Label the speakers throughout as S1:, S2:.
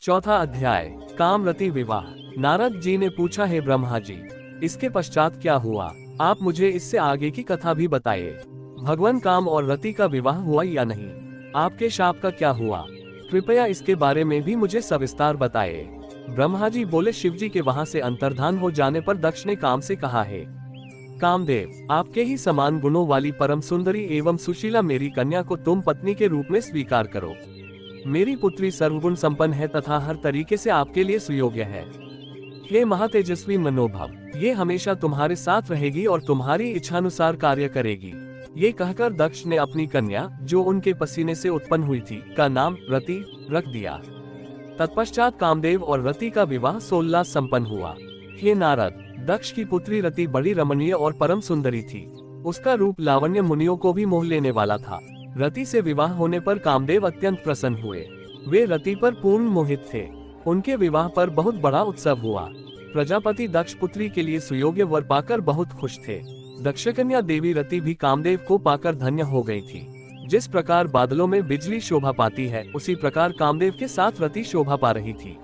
S1: चौथा अध्याय, कामरति विवाह। नारद जी ने पूछा, है ब्रह्मा जी, इसके पश्चात क्या हुआ? आप मुझे इससे आगे की कथा भी बताइए। भगवान काम और रति का विवाह हुआ या नहीं? आपके शाप का क्या हुआ? कृपया इसके बारे में भी मुझे सविस्तार बताइए। ब्रह्मा जी बोले, शिवजी के वहां से अंतर्धान हो जाने पर दक्ष ने काम से कहा, है कामदेव, आपके ही समान गुणों वाली परम सुंदरी एवं सुशीला मेरी कन्या को तुम पत्नी के रूप में स्वीकार करो। मेरी पुत्री सर्वगुण संपन्न है तथा हर तरीके से आपके लिए सुयोग्य है। हे महातेजस्वी मनोभव, ये हमेशा तुम्हारे साथ रहेगी और तुम्हारी इच्छानुसार कार्य करेगी। ये कहकर दक्ष ने अपनी कन्या, जो उनके पसीने से उत्पन्न हुई थी, का नाम रति रख दिया। तत्पश्चात कामदेव और रति का विवाह सोल्लास संपन्न हुआ। हे नारद, दक्ष की पुत्री रति बड़ी रमणीय और परम सुंदरी थी। उसका रूप लावण्य मुनियों को भी मोह लेने वाला था। रति से विवाह होने पर कामदेव अत्यंत प्रसन्न हुए। वे रति पर पूर्ण मोहित थे। उनके विवाह पर बहुत बड़ा उत्सव हुआ। प्रजापति दक्ष पुत्री के लिए सुयोग्य वर पाकर बहुत खुश थे। दक्षकन्या देवी रति भी कामदेव को पाकर धन्य हो गई थी। जिस प्रकार बादलों में बिजली शोभा पाती है, उसी प्रकार कामदेव के साथ रति शोभा पा रही थी।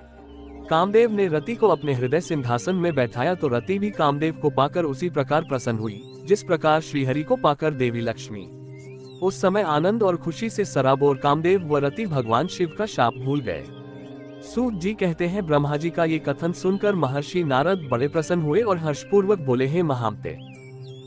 S1: कामदेव ने रति को अपने हृदय सिंहासन में बैठाया तो रति भी कामदेव को पाकर उसी प्रकार प्रसन्न हुई, जिस प्रकार श्रीहरि को पाकर देवी लक्ष्मी। उस समय आनंद और खुशी से सराबोर कामदेव व रति भगवान शिव का शाप भूल गए। सूत जी कहते हैं, ब्रह्मा जी का ये कथन सुनकर महर्षि नारद बड़े प्रसन्न हुए और हर्षपूर्वक बोले, हे महामते,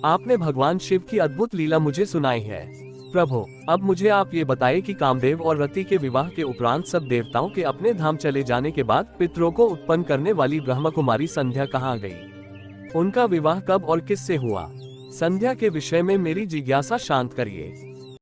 S1: आपने भगवान शिव की अद्भुत लीला मुझे सुनाई है। प्रभु, अब मुझे आप ये बताइए कि कामदेव और रति के विवाह के उपरांत सब देवताओं के अपने धाम चले जाने के बाद पितरों को उत्पन्न करने वाली ब्रह्म कुमारी संध्या कहाँ गई? उनका विवाह कब और किससे हुआ? संध्या के विषय में मेरी जिज्ञासा शांत करिए।